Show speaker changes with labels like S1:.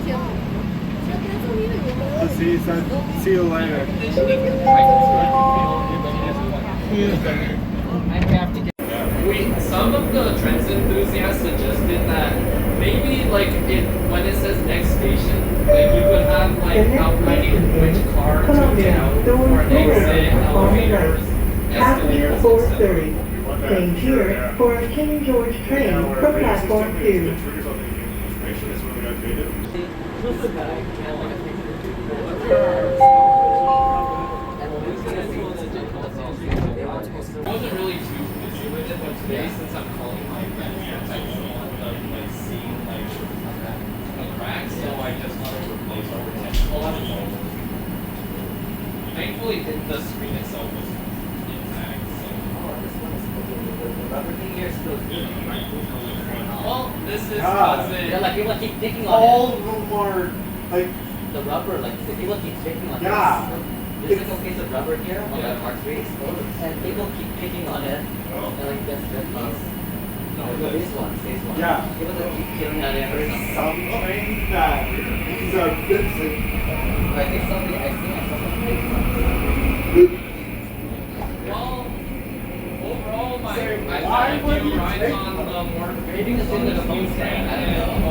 S1: See you later.
S2: Some of the trans enthusiasts suggested that maybe like when it says next station, like you could have like outlining which car to get out for an exit, elevators, escalators, etc.
S3: Change here for a King George train for platform 2.
S2: I wasn't really too busy with it, but today, since I'm calling my friends, I just want them like seeing like a crack, so I just want to replace a lot of them. Thankfully, the screen itself was intact. So.
S4: The rubber thing here is still good.
S2: Well, this is because
S4: Yeah, like people keep picking on
S1: All
S4: it.
S1: of them are like.
S4: The rubber, like the people keep picking on
S1: Yeah.
S4: this. There's like a piece of rubber here on the Mark race, and people keep picking on it. And like that's good piece. No, this one.
S1: Yeah.
S4: People that keep killing at it.
S1: There's some trains that these are bits of.
S4: I think something I think someone picking on this.
S2: well, overall, I
S1: why
S2: had a
S1: would
S2: few
S1: you
S2: rides
S1: take
S2: on the more
S4: Maybe it's in the phone stand. I don't know.